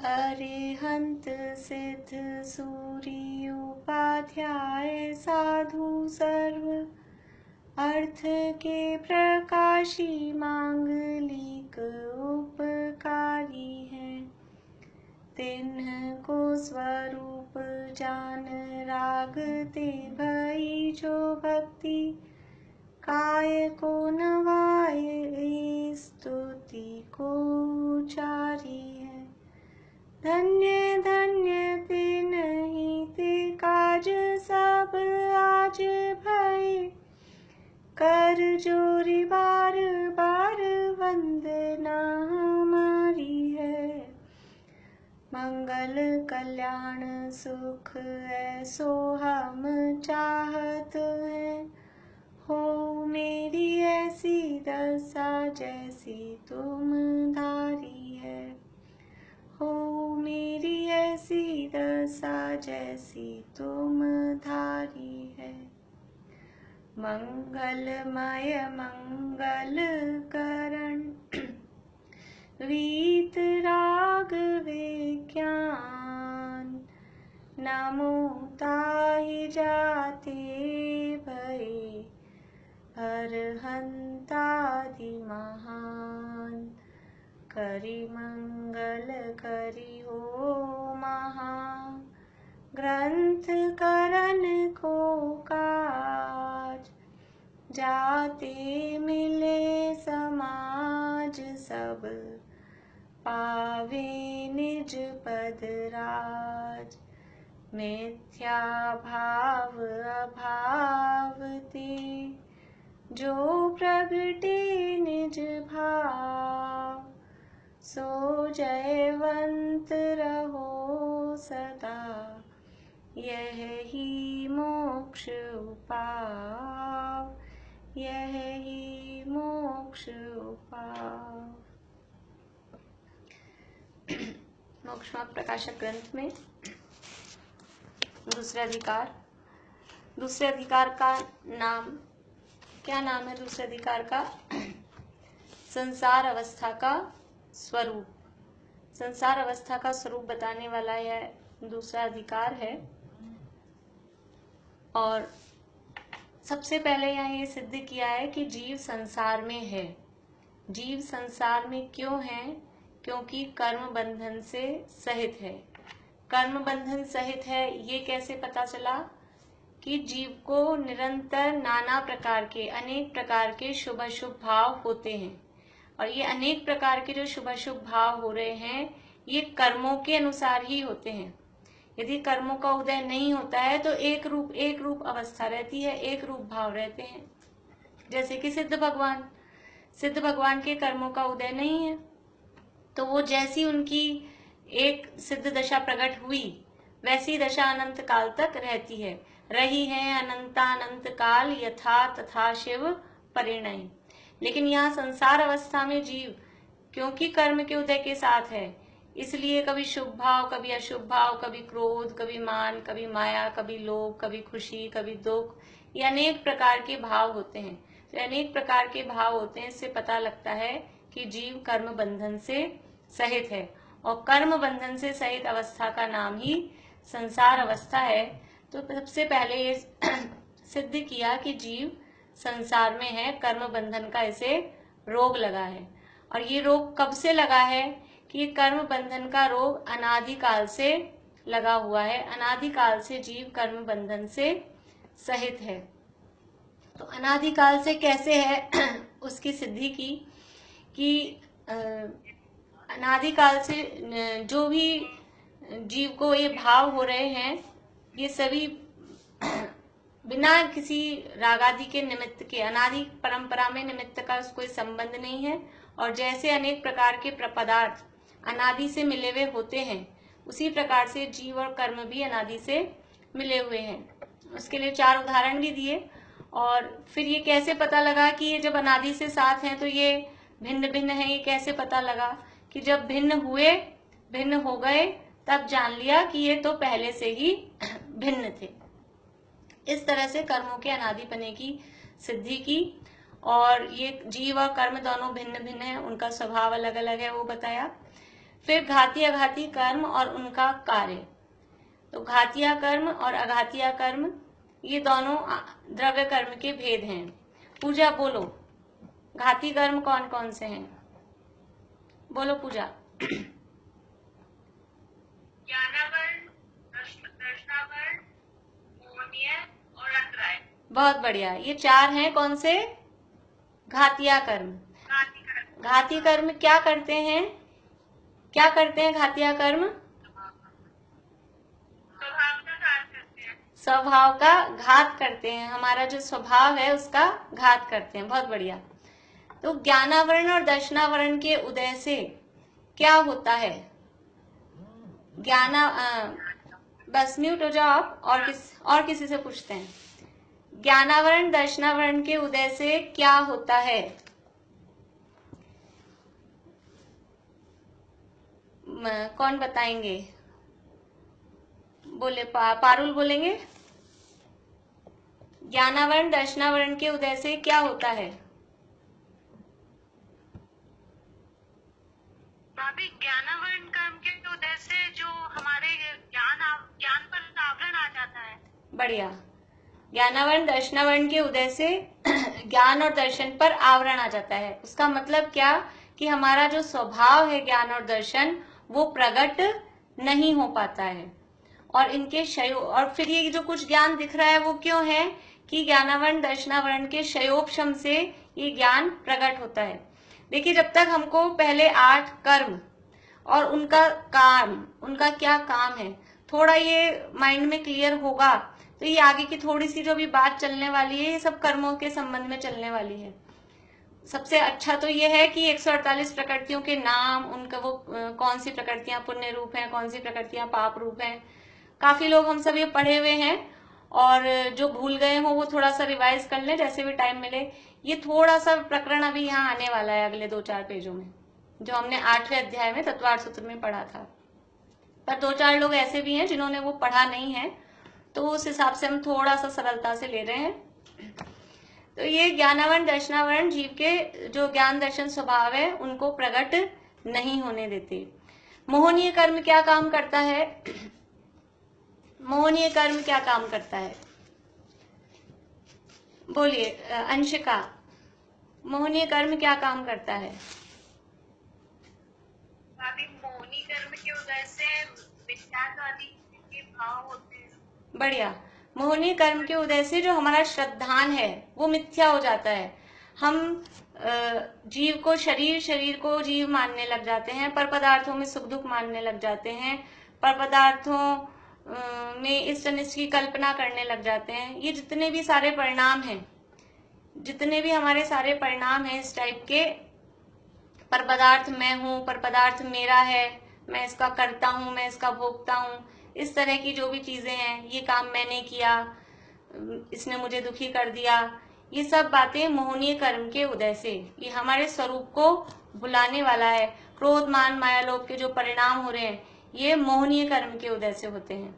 अरिहंत सिद्ध सूरी उपाध्याय साधु सर्व अर्थ के प्रकाशी मांगलिक उपकारी है। तिन्ह को स्वरूप जान रागते भई जो भक्ति काय को नवाए स्तुति को उचारी है। धन्य धन्य ते नहीं ते काज सब आज भय कर जोरी बार बार वंदना हमारी है। मंगल कल्याण सुख ऐसो हम चाहत हैं। हो मेरी ऐसी दशा जैसी तुम धारी है। हो मेरी ऐसी दशा जैसी तुम धारी है। मंगलमय मंगल करण वीत राग विज्ञान नमो ताहि जाते भये अरहंतादि महान। करि मंगल करि हो महा ग्रंथ करण को काज। जाते मिले समाज सब पावे निज पद राज। मिथ्या भाव अभाव ते जो प्रगटे निज भाव। सो जयवंत रहो सदा यह ही मोक्ष उपाव। यह ही मोक्ष उपाव। मोक्षमार्ग प्रकाशक ग्रंथ में दूसरे अधिकार का नाम क्या नाम है? दूसरे अधिकार का संसार अवस्था का स्वरूप। संसार अवस्था का स्वरूप बताने वाला यह दूसरा अधिकार है। और सबसे पहले यहाँ ये सिद्ध किया है कि जीव संसार में है। जीव संसार में क्यों है? क्योंकि कर्म बंधन से सहित है। कर्म बंधन सहित है ये कैसे पता चला? कि जीव को निरंतर नाना प्रकार के अनेक प्रकार के शुभ अशुभ भाव होते हैं। और ये अनेक प्रकार के जो शुभ अशुभ भाव हो रहे हैं ये कर्मों के अनुसार ही होते हैं। यदि कर्मों का उदय नहीं होता है तो एक रूप अवस्था रहती है, एक रूप भाव रहते हैं। जैसे कि सिद्ध भगवान के कर्मों का उदय नहीं है तो वो जैसी उनकी एक सिद्ध दशा प्रकट हुई वैसी दशा अनंत काल तक रहती है। रही है अनंतानंत काल यथा तथा शिव परिणय। लेकिन यहाँ संसार अवस्था में जीव क्योंकि कर्म के उदय के साथ है इसलिए कभी शुभ भाव, कभी अशुभ भाव, कभी क्रोध, कभी मान, कभी माया, कभी लोभ, कभी खुशी, कभी दुख, ये अनेक प्रकार के भाव होते हैं। तो अनेक प्रकार के भाव होते हैं। इससे पता लगता है कि जीव कर्म बंधन से सहित है। और कर्म बंधन से सहित अवस्था का नाम ही संसार अवस्था है। तो सबसे पहले ये सिद्ध किया कि जीव संसार में है, कर्म बंधन का इसे रोग लगा है। और ये रोग कब से लगा है? कि ये कर्म बंधन का रोग अनादिकाल से लगा हुआ है। अनादिकाल से जीव कर्म बंधन से सहित है। तो अनादिकाल से कैसे है उसकी सिद्धि की कि अनादिकाल से जो भी जीव को ये भाव हो रहे हैं ये सभी बिना किसी रागादि के निमित्त के, अनादि परंपरा में निमित्त का कोई संबंध नहीं है। और जैसे अनेक प्रकार के पदार्थ अनादि से मिले हुए होते हैं उसी प्रकार से जीव और कर्म भी अनादि से मिले हुए हैं। उसके लिए 4 उदाहरण भी दिए। और फिर ये कैसे पता लगा कि ये जब अनादि से साथ हैं तो ये भिन्न भिन्न है? ये कैसे पता लगा? कि जब भिन्न हुए, भिन्न हो गए, तब जान लिया कि ये तो पहले से ही भिन्न थे। इस तरह से कर्मों के अनादिपने की सिद्धि की। और ये जीव और कर्म दोनों भिन्न भिन्न है, उनका स्वभाव अलग अलग है वो बताया। फिर घातीय अघातीय कर्म और उनका कार्य। तो घातीय कर्म और अघातीय कर्म ये दोनों द्रव्य कर्म के भेद हैं। पूजा बोलो, घाती कर्म कौन कौन से हैं? बोलो पूजा। ज्ञानावरण, दर्शनावरण, मोहनीय और अंतराय। बहुत बढ़िया, ये 4 हैं कौन से? घातीय कर्म। घाती कर्म क्या करते हैं? क्या करते हैं घातीय कर्म? स्वभाव का घात करते हैं। हमारा जो स्वभाव है उसका घात करते हैं। बहुत बढ़िया। तो ज्ञानावरण और दर्शनावरण के उदय से क्या होता है? बस म्यूट हो जाओ आप, और किसी से पूछते हैं। ज्ञानावरण दर्शनावरण के उदय से क्या होता है? कौन बताएंगे? बोले पारुल बोलेंगे। ज्ञानावरण दर्शनावरण के उदय से क्या होता है? भाभी, ज्ञानावरण कर्म के उदय से जो हमारे ज्ञान पर आवरण आ जाता है। बढ़िया। ज्ञानावरण दर्शनावरण के उदय से ज्ञान और दर्शन पर आवरण आ जाता है। उसका मतलब क्या कि हमारा जो स्वभाव है ज्ञान और दर्शन वो प्रकट नहीं हो पाता है। और इनके और फिर ये जो कुछ ज्ञान दिख रहा है वो क्यों है कि ज्ञानावरण दर्शनावरण के क्षयोपशम से ये ज्ञान प्रकट होता है। देखिए, जब तक हमको पहले 8 कर्म और उनका काम, उनका क्या काम है, थोड़ा ये माइंड में क्लियर होगा तो ये आगे की थोड़ी सी जो भी बात चलने वाली है ये सब कर्मों के संबंध में चलने वाली है। सबसे अच्छा तो ये है कि 148 प्रकृतियों के नाम, उनका वो कौन सी प्रकृतियां पुण्य रूप हैं, कौन सी प्रकृतियां पाप रूप हैं। काफी लोग हम सब ये पढ़े हुए हैं, और जो भूल गए हो वो थोड़ा सा रिवाइज कर लें जैसे भी टाइम मिले। ये थोड़ा सा प्रकरण अभी यहाँ आने वाला है अगले 2-4 पेजों में, जो हमने 8वें अध्याय में तत्वार्थ सूत्र में पढ़ा था। पर 2-4 लोग ऐसे भी हैं जिन्होंने वो पढ़ा नहीं है, तो उस हिसाब से हम थोड़ा सा सरलता से ले रहे हैं। तो ये ज्ञानावरण दर्शनावरण जीव के जो ज्ञान दर्शन स्वभाव है उनको प्रकट नहीं होने देते। मोहनीय कर्म क्या काम करता है? मोहनीय कर्म क्या काम करता है? बोलिए अंशिका, मोहनीय कर्म क्या काम करता है? मोहनीय कर्म के उदय से मिथ्यात्वादी के भाव होते हैं। बढ़िया। मोहनीय कर्म के उदय से जो हमारा श्रद्धान है वो मिथ्या हो जाता है। हम जीव को शरीर को जीव मानने लग जाते हैं, पर पदार्थों में सुख दुख मानने लग जाते हैं, पर पदार्थों में इष्ट अनिष्ट की कल्पना करने लग जाते हैं। ये जितने भी सारे परिणाम हैं, जितने भी हमारे सारे परिणाम हैं इस टाइप के, पर पदार्थ मैं हूँ, पर पदार्थ मेरा है, मैं इसका करता हूँ, मैं इसका भोगता हूँ, इस तरह की जो भी चीजें हैं, ये काम मैंने किया, इसने मुझे दुखी कर दिया, ये सब बातें मोहनीय कर्म के उदय से, ये हमारे स्वरूप को भुलाने वाला है। क्रोध मान माया लोभ के जो परिणाम हो रहे हैं ये मोहनीय कर्म के उदय से होते हैं।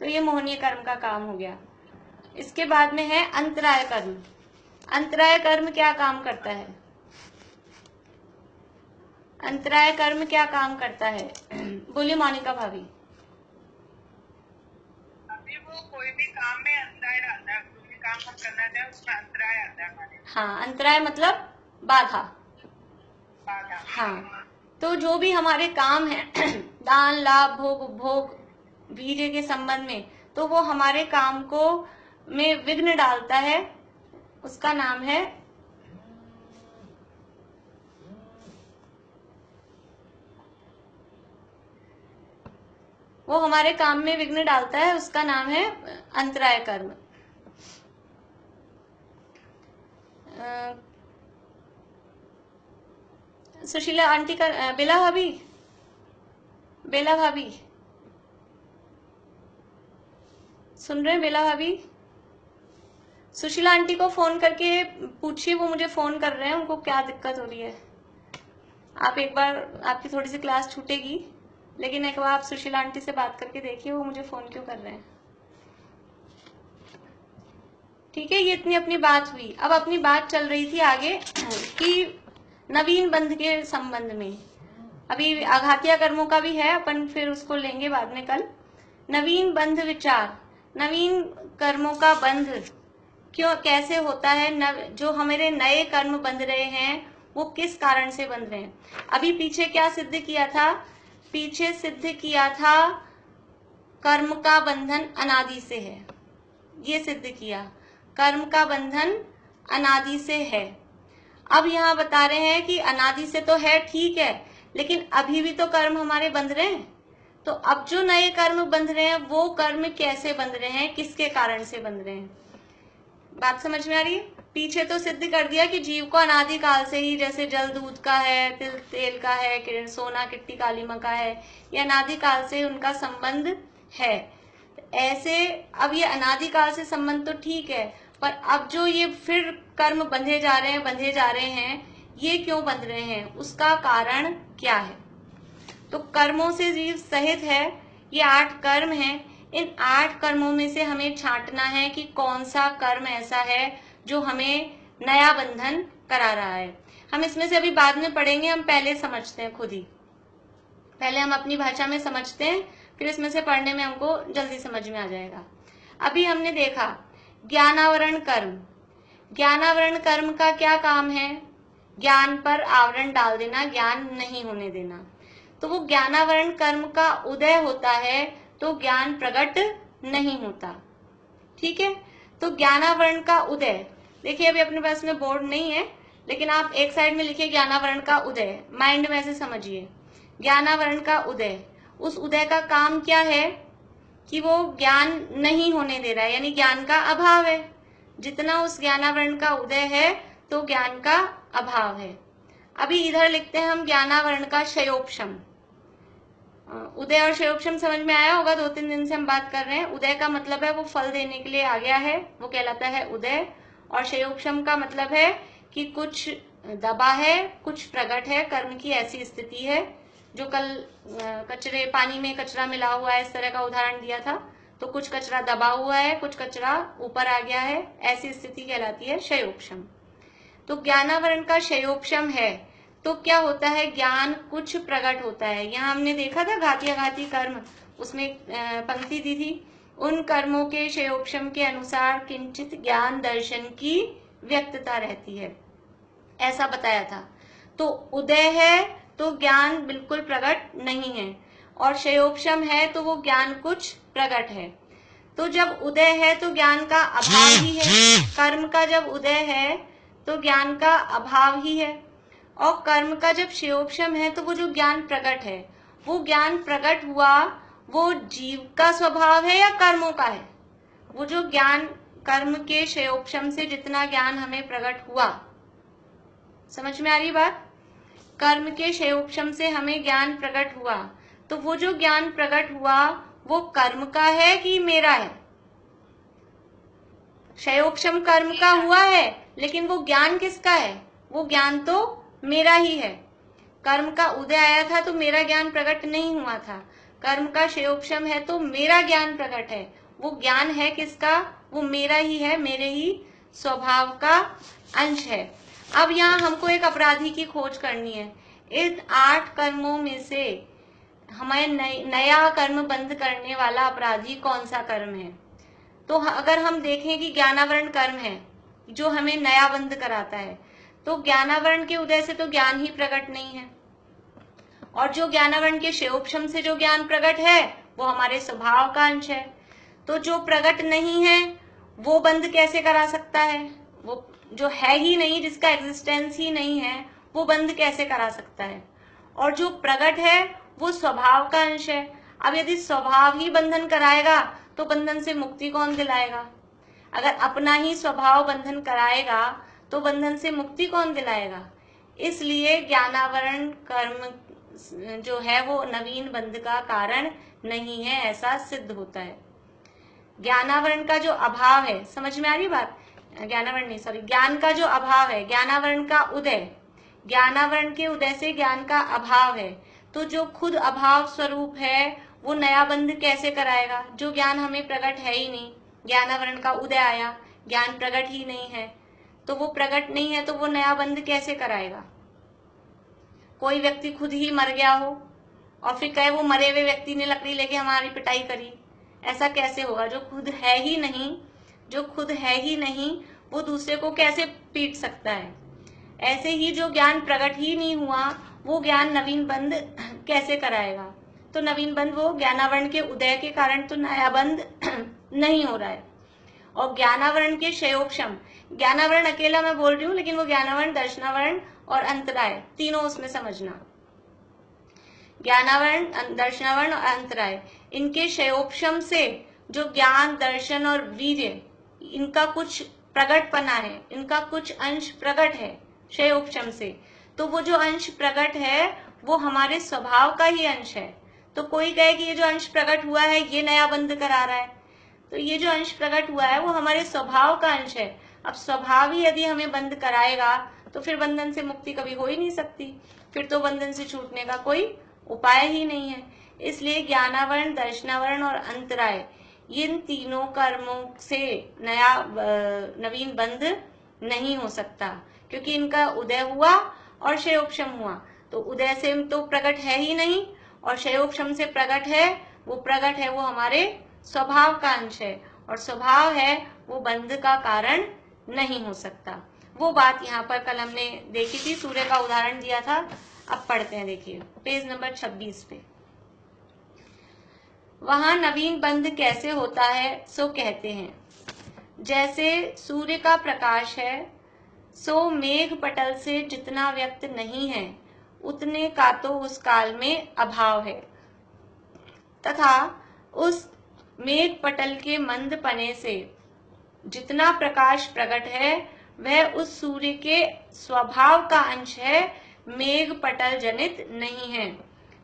तो ये मोहनीय कर्म का काम हो गया। इसके बाद में है अंतराय कर्म। अंतराय कर्म क्या काम करता है? अंतराय कर्म क्या काम करता है? बोलिए मोनिका भाभी। अभी वो कोई भी काम में अंतराय डालता है, कोई भी काम हम करना चाहे उसमें अंतराय आता है हमारे। हाँ, अंतराय मतलब बाधा। हाँ, तो जो भी हमारे काम है दान लाभ भोग उपभोग वीर्य के संबंध में, तो वो हमारे काम को में विघ्न डालता है, उसका नाम है वो हमारे काम में विघ्न डालता है, उसका नाम है अंतराय कर्म। सुशीला आंटी का बेला भाभी सुन रहे हैं? बेला भाभी, सुशीला आंटी को फोन करके पूछिए, वो मुझे फोन कर रहे हैं, उनको क्या दिक्कत हो रही है। आप एक बार, आपकी थोड़ी सी क्लास छूटेगी, लेकिन एक बार आप सुशीला आंटी से बात करके देखिए वो मुझे फोन क्यों कर रहे हैं। ठीक है, ये इतनी अपनी बात हुई। अब अपनी बात चल रही थी आगे कि नवीन बंध के संबंध में। अभी आघातीय कर्मों का भी है, अपन फिर उसको लेंगे बाद में कल। नवीन बंध विचार, नवीन कर्मों का बंध क्यों कैसे होता है, जो हमारे नए कर्म बंध रहे हैं वो किस कारण से बंध रहे हैं। अभी पीछे क्या सिद्ध किया था, पीछे सिद्ध किया था कर्म का बंधन अनादि से है, ये सिद्ध किया कर्म का बंधन अनादि से है। अब यहाँ बता रहे हैं कि अनादि से तो है, ठीक है, लेकिन अभी भी तो कर्म हमारे बंध रहे हैं। तो अब जो नए कर्म बंध रहे हैं वो कर्म कैसे बंध रहे हैं, किसके कारण से बंध रहे हैं, बात समझ में आ रही है। पीछे तो सिद्ध कर दिया कि जीव को अनादि काल से ही, जैसे जल दूध का है, तिल तेल का है, सोना किट्टी कालीमा का है, ये अनादि काल से उनका संबंध है। ऐसे अब ये अनादि काल से संबंध तो ठीक है, पर अब जो ये फिर कर्म बंधे जा रहे हैं, ये क्यों बंध रहे हैं, उसका कारण क्या है। तो कर्मों से जीव सहित है, ये 8 कर्म हैं। इन 8 कर्मों में से हमें छांटना है कि कौन सा कर्म ऐसा है जो हमें नया बंधन करा रहा है। हम इसमें से अभी बाद में पढ़ेंगे, हम पहले समझते हैं खुद ही, पहले हम अपनी भाषा में समझते हैं, फिर इसमें से पढ़ने में हमको जल्दी समझ में आ जाएगा। अभी हमने देखा ज्ञानावरण कर्म, ज्ञानावरण कर्म का क्या काम है, ज्ञान पर आवरण डाल देना, ज्ञान नहीं होने देना। तो वो ज्ञानावरण कर्म का उदय होता है तो ज्ञान प्रकट नहीं होता, ठीक है। तो ज्ञानावरण का उदय, देखिए अभी अपने पास में बोर्ड नहीं है, लेकिन आप एक साइड में लिखिए ज्ञानावरण का उदय, माइंड में ऐसे समझिए ज्ञानावरण का उदय। उस उदय का काम क्या है कि वो ज्ञान नहीं होने दे रहा है, यानी ज्ञान का अभाव है। जितना उस ज्ञानावरण का उदय है तो ज्ञान का अभाव है। अभी इधर लिखते हैं हम ज्ञानावरण का क्षयोपशम। उदय और क्षयोपशम समझ में आया होगा, 2-3 दिन से हम बात कर रहे हैं। उदय का मतलब है वो फल देने के लिए आ गया है, वो कहलाता है उदय। और क्षयोपशम का मतलब है कि कुछ दबा है, कुछ प्रकट है, कर्म की ऐसी स्थिति है जो कल कचरे, पानी में कचरा मिला हुआ है, इस तरह का उदाहरण दिया था। तो कुछ कचरा दबा हुआ है, कुछ कचरा ऊपर आ गया है, ऐसी स्थिति कहलाती है क्षयोपशम। तो ज्ञानावरण का क्षयोपशम है तो क्या होता है, ज्ञान कुछ प्रकट होता है। यहाँ हमने देखा था घाती अघाती कर्म, उसमें पंक्ति दी थी, उन कर्मों के क्षयोपशम के अनुसार किंचित ज्ञान दर्शन की व्यक्तता रहती है, ऐसा बताया था। तो उदय है तो ज्ञान बिल्कुल प्रकट नहीं है, और क्षयोपशम है तो वो ज्ञान कुछ प्रकट है। तो जब उदय है तो ज्ञान का अभाव ही है, कर्म का जब उदय है तो ज्ञान का अभाव ही है। और कर्म का जब क्षयोपशम है तो वो जो ज्ञान प्रकट है, वो ज्ञान प्रकट हुआ, वो जीव का स्वभाव है या कर्मों का है। वो जो ज्ञान कर्म के क्षयोपशम से जितना ज्ञान हमें प्रकट हुआ, समझ में आ रही बात, कर्म के क्षयोपशम से हमें ज्ञान प्रकट हुआ, तो वो जो ज्ञान प्रकट हुआ वो कर्म का है कि मेरा है। क्षयोपशम कर्म का हुआ है, लेकिन वो ज्ञान किसका है, वो ज्ञान तो मेरा ही है। कर्म का उदय आया था तो मेरा ज्ञान प्रकट नहीं हुआ था, कर्म का क्षयोपशम है तो मेरा ज्ञान प्रकट है। वो ज्ञान है किसका, वो मेरा ही है, मेरे ही स्वभाव का अंश है। अब यहाँ हमको एक अपराधी की खोज करनी है। इन 8 कर्मों में से हमें नया कर्म बंद करने वाला अपराधी कौन सा कर्म है। तो अगर हम देखें कि ज्ञानावरण कर्म है जो हमें नया बंद कराता है, तो ज्ञानावरण के उदय से तो ज्ञान ही प्रकट नहीं है, और जो ज्ञानावरण के क्षयोपशम से जो ज्ञान प्रकट है वो हमारे स्वभाव का अंश है। तो जो प्रकट नहीं है वो बंद कैसे करा सकता है, वो जो है ही नहीं, जिसका एग्जिस्टेंस ही नहीं है, वो बंद कैसे करा सकता है। और जो प्रकट है वो स्वभाव का अंश है। अब यदि स्वभाव ही बंधन कराएगा तो बंधन से मुक्ति कौन दिलाएगा। अगर अपना ही स्वभाव बंधन कराएगा तो बंधन से मुक्ति कौन दिलाएगा। इसलिए ज्ञानावरण कर्म जो है वो नवीन बंध का कारण नहीं है, ऐसा सिद्ध होता है। ज्ञानावरण का जो अभाव है, समझ में आ रही बात, ज्ञानावरण नहीं सॉरी ज्ञान का जो अभाव है, ज्ञानावरण का उदय, ज्ञानावरण के उदय से ज्ञान का अभाव है। तो जो खुद अभाव स्वरूप है वो नया बंध कैसे कराएगा, जो ज्ञान हमें प्रकट है ही नहीं। ज्ञानावरण का उदय आया, ज्ञान प्रकट ही नहीं है, तो वो प्रकट नहीं है तो वो नया बंध कैसे कराएगा। कोई व्यक्ति खुद ही मर गया हो और फिर कहे वो मरे हुए व्यक्ति ने लकड़ी लेके हमारी पिटाई करी, ऐसा कैसे होगा? जो खुद है ही नहीं वो दूसरे को कैसे पीट सकता है? ऐसे ही जो ज्ञान प्रकट ही नहीं हुआ वो ज्ञान नवीन बंध कैसे कराएगा? तो नवीन बंध वो ज्ञानावरण के उदय के कारण तो नया बंध नहीं हो रहा है। और ज्ञानावरण के क्षयोपशम, ज्ञानावरण अकेला मैं बोल रही हूँ, लेकिन वो ज्ञानावरण, दर्शनावरण और अंतराय तीनों उसमें समझना। ज्ञानावरण, दर्शनावरण और अंतराय, इनके क्षयोपशम से जो ज्ञान, दर्शन और वीर्य, इनका कुछ प्रकटपना है, इनका कुछ अंश प्रकट है क्षयोपशम से। तो वो जो अंश प्रकट है वो हमारे स्वभाव का ही अंश है। तो कोई कहे कि ये जो अंश प्रकट हुआ है ये नया बंध करा रहा है, तो ये जो अंश प्रकट हुआ है वो हमारे स्वभाव का अंश है। अब स्वभाव ही यदि हमें बंध कराएगा तो फिर बंधन से मुक्ति कभी हो ही नहीं सकती, फिर तो बंधन से छूटने का कोई उपाय ही नहीं है। इसलिए ज्ञानावरण, दर्शनावरण और अंतराय, इन तीनों कर्मों से नया नवीन बंध नहीं हो सकता, क्योंकि इनका उदय हुआ और क्षयोपशम हुआ। तो उदय से तो प्रकट है ही नहीं और क्षयोपशम से प्रकट है, वो प्रकट है वो हमारे स्वभाव का अंश है, और स्वभाव है वो बंध का कारण नहीं हो सकता। वो बात यहाँ पर कल हमने देखी थी, सूर्य का उदाहरण दिया था। अब पढ़ते हैं, देखिए पेज नंबर 26 पे। वहां नवीन बंध कैसे होता है सो कहते हैं, जैसे सूर्य का प्रकाश है सो मेघ पटल से जितना व्यक्त नहीं है उतने का तो उस काल में अभाव है, तथा उस मेघ पटल के मंद पने से जितना प्रकाश प्रकट है वह उस सूर्य के स्वभाव का अंश है, मेघ पटल जनित नहीं है।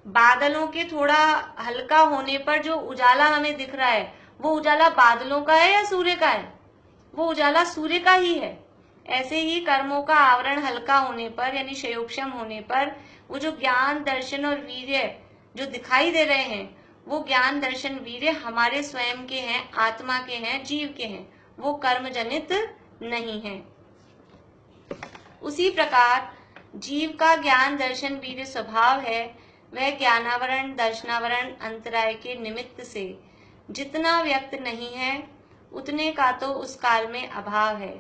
बादलों के थोड़ा हल्का होने पर जो उजाला हमें दिख रहा है वो उजाला बादलों का है या सूर्य का है? वो उजाला सूर्य का ही है। ऐसे ही कर्मों का आवरण हल्का होने पर यानी क्षयोपशम होने पर वो जो ज्ञान, दर्शन और वीर्य जो दिखाई दे रहे हैं वो ज्ञान, दर्शन, वीर्य हमारे स्वयं के हैं, आत्मा के हैं, जीव के हैं, वो कर्म जनित नहीं है। उसी प्रकार जीव का ज्ञान, दर्शन, वीर्य स्वभाव है, वह ज्ञानावरण, दर्शनावरण, अंतराय के निमित्त से जितना व्यक्त नहीं है उतने का तो उस काल में अभाव है,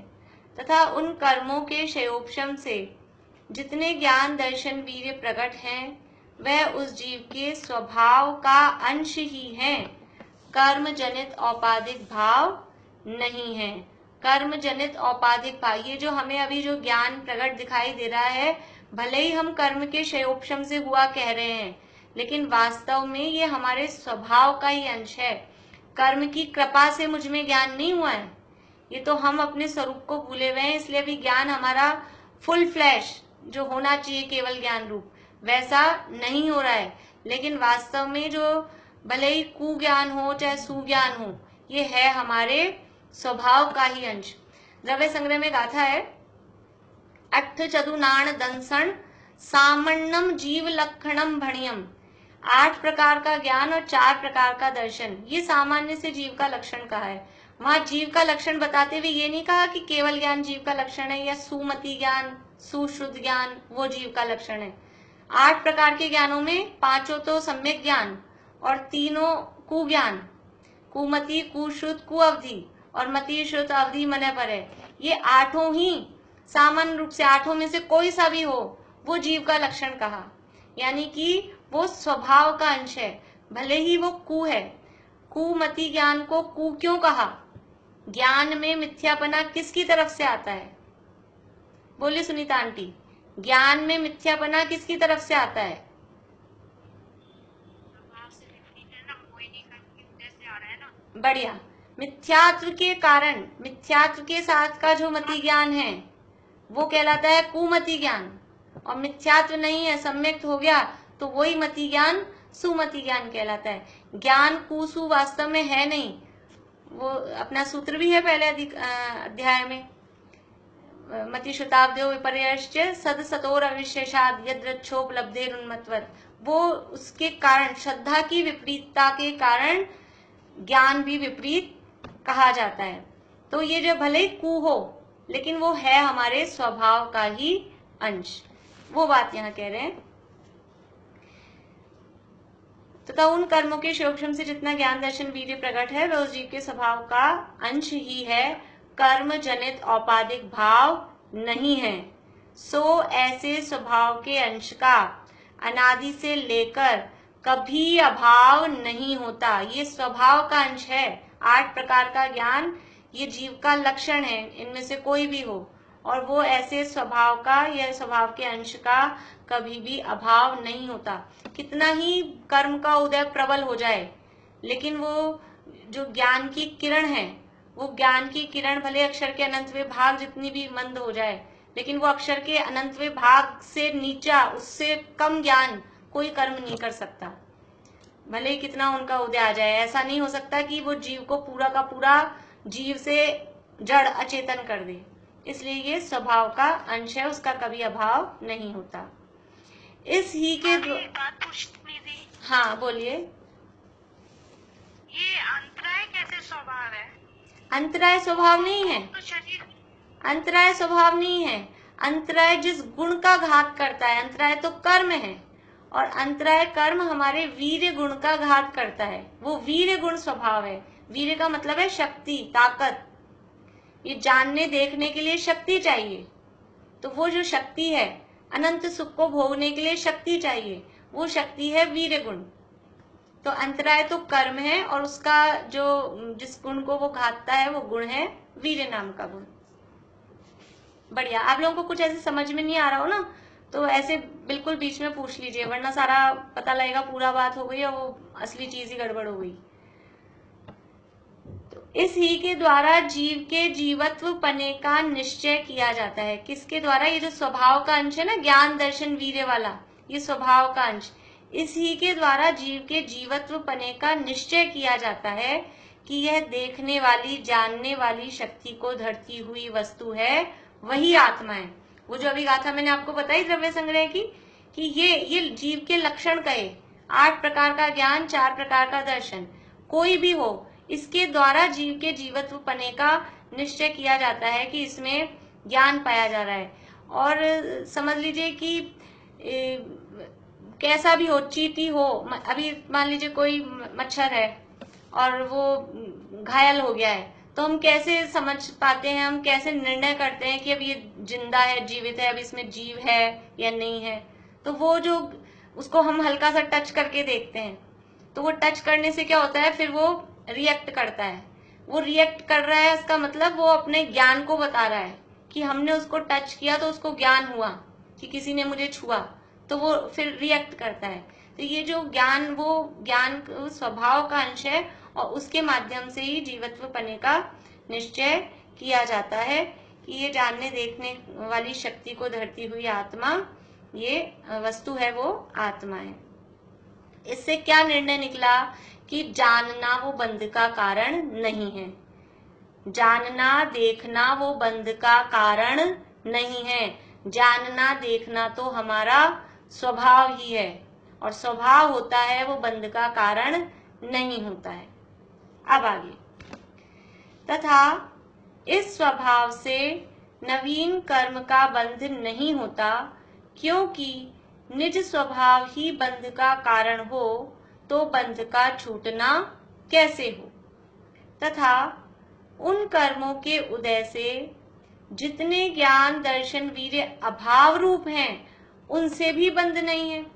तथा उन कर्मों के क्षयोपशम से जितने ज्ञान, दर्शन, वीर्य प्रकट हैं वह उस जीव के स्वभाव का अंश ही है, कर्म जनित औपाधिक भाव नहीं है। कर्म जनित औपाधिक भाव, ये जो हमें अभी जो ज्ञान प्रकट दिखाई दे रहा है, भले ही हम कर्म के क्षयोपशम से हुआ कह रहे हैं, लेकिन वास्तव में ये हमारे स्वभाव का ही अंश है। कर्म की कृपा से मुझ में ज्ञान नहीं हुआ है, ये तो हम अपने स्वरूप को भूले हुए हैं, इसलिए अभी ज्ञान हमारा फुल फ्लैश जो होना चाहिए केवल ज्ञान रूप वैसा नहीं हो रहा है। लेकिन वास्तव में जो भले ही कुज्ञान हो चाहे सुज्ञान हो, ये है हमारे स्वभाव का ही अंश। द्रव्य संग्रह में गाथा है, अट्ठ चतुनाण दंसण सामन्नम जीव लक्षणम भणियम। 8 प्रकार का ज्ञान और 4 प्रकार का दर्शन, ये सामान्य से जीव का लक्षण कहा है। वहां जीव का लक्षण बताते हुए ये नहीं कहा कि केवल ज्ञान जीव का लक्षण है या सुमति ज्ञान, सुश्रुत ज्ञान वो जीव का लक्षण है। 8 प्रकार के ज्ञानों में 5 तो सम्यक ज्ञान और 3 कुज्ञान, कुमति, कुश्रुत, कुअवधि और मति, श्रुत, अवधि, मन पर है। ये 8 ही सामान्य रूप से 8 में से कोई सा भी हो वो जीव का लक्षण कहा, यानी कि वो स्वभाव का अंश है, भले ही वो कु है। कुमति ज्ञान को कु क्यों कहा? ज्ञान में मिथ्यापना किसकी तरफ से आता है? बोलिए सुनीता आंटी, ज्ञान में मिथ्यापना किसकी तरफ से आता है? बढ़िया। मिथ्यात्व के कारण, मिथ्यात्व के साथ का जो मति ज्ञान है वो कहलाता है कुमति ज्ञान, और मिथ्यात्व नहीं है, सम्यक हो गया तो वही मति ज्ञान सुमति ज्ञान कहलाता है। ज्ञान कुसु वास्तव में है नहीं, वो अपना सूत्र भी है पहले अध्याय में, मति श्रुताब्दो विपर्यश्च सद सतोर अविशेषाद यद्रच्छोपलब्धेर उन्मत्वत्। वो उसके कारण, श्रद्धा की विपरीतता के कारण ज्ञान भी विपरीत कहा जाता है। तो ये जो भले ही कु हो लेकिन वो है हमारे स्वभाव का ही अंश, वो बात यहाँ कह रहे हैं। तथा उन कर्मों के शोक्षम से जितना ज्ञान दर्शन वीर्य प्रकट है वह उस जीव के स्वभाव का अंश ही है, कर्म जनित औपाधिक भाव नहीं है। सो ऐसे स्वभाव के अंश का अनादि से लेकर कभी अभाव नहीं होता। ये स्वभाव का अंश है। 8 प्रकार का ज्ञान ये जीव का लक्षण है, इनमें से कोई भी हो, और वो ऐसे स्वभाव का या स्वभाव के अंश का कभी भी अभाव नहीं होता। कितना ही कर्म का उदय प्रबल हो जाए, लेकिन वो जो ज्ञान की किरण है, वो ज्ञान की किरण भले अक्षर के अनंतवें भाग जितनी भी मंद हो जाए, लेकिन वो अक्षर के अनंतवें भाग से नीचा, उससे कम ज्ञान कोई कर्म नहीं कर सकता, भले ही कितना उनका उदय आ जाए। ऐसा नहीं हो सकता कि वो जीव को पूरा का पूरा जीव से जड़ अचेतन कर दे। इसलिए ये स्वभाव का अंश है, उसका कभी अभाव नहीं होता। इस ही के बात पूछनी थी। हाँ बोलिए। ये अंतराय कैसे स्वभाव है? अंतराय स्वभाव नहीं है। तो शरीर अंतराय स्वभाव नहीं है। अंतराय जिस गुण का घात करता है, अंतराय तो कर्म है, और अंतराय कर्म हमारे वीर्य गुण का घात करता है। वो वीर्य गुण स्वभाव है। वीर्य का मतलब है शक्ति, ताकत। ये जानने देखने के लिए शक्ति चाहिए, तो वो जो शक्ति है, अनंत सुख को भोगने के लिए शक्ति चाहिए, वो शक्ति है वीर्य गुण। तो अंतराय तो कर्म है, और उसका जो जिस गुण को वो घातता है वो गुण है वीर्य नाम का गुण। बढ़िया। आप लोगों को कुछ ऐसे समझ में नहीं आ रहा हो ना, तो ऐसे बिल्कुल बीच में पूछ लीजिए, वरना सारा पता लगेगा पूरा बात हो गई और वो असली चीज ही गड़बड़ हो गई। तो इस ही के द्वारा जीव के जीवत्व पने का निश्चय किया जाता है। किसके द्वारा? ये जो स्वभाव का अंश है ना, ज्ञान दर्शन वीर्य वाला, ये स्वभाव का अंश, इस ही के द्वारा जीव के जीवत्व पने का निश्चय किया जाता है कि यह देखने वाली, जानने वाली शक्ति को धरती हुई वस्तु है, वही आत्मा है। वो जो अभी गाथा मैंने आपको बताई द्रव्य संग्रह की, कि ये जीव के लक्षण कहे, 8 प्रकार का ज्ञान, 4 प्रकार का दर्शन, कोई भी हो, इसके द्वारा जीव के जीवत्व पने का निश्चय किया जाता है कि इसमें ज्ञान पाया जा रहा है। और समझ लीजिए कि कैसा भी हो, चींटी हो, अभी मान लीजिए कोई मच्छर है और वो घायल हो गया है, तो हम कैसे समझ पाते हैं, हम कैसे निर्णय करते हैं कि अब ये जिंदा है, जीवित है, अब इसमें जीव है या नहीं है? तो वो जो उसको हम हल्का सा टच करके देखते हैं, तो वो टच करने से क्या होता है, फिर वो रिएक्ट करता है। वो रिएक्ट कर रहा है, इसका मतलब वो अपने ज्ञान को बता रहा है कि हमने उसको टच किया तो उसको ज्ञान हुआ कि किसी ने मुझे छुआ, तो वो फिर रिएक्ट करता है। तो ये जो ज्ञान, वो ज्ञान स्वभाव का अंश है, और उसके माध्यम से ही जीवत्व पने का निश्चय किया जाता है कि ये जानने देखने वाली शक्ति को धरती हुई आत्मा, ये वस्तु है, वो आत्मा है। इससे क्या निर्णय निकला कि जानना वो बंध का कारण नहीं है। जानना देखना वो बंध का कारण नहीं है। जानना देखना तो हमारा स्वभाव ही है, और स्वभाव होता है, वो बंध का कारण नहीं होता है। अब आगे, तथा इस स्वभाव से नवीन कर्म का बंध नहीं होता, क्योंकि निज स्वभाव ही बंध का कारण हो, तो बंध का छूटना कैसे हो। तथा उन कर्मों के उदय से जितने ज्ञान दर्शन वीर्य अभाव रूप हैं, उनसे भी बंध नहीं है।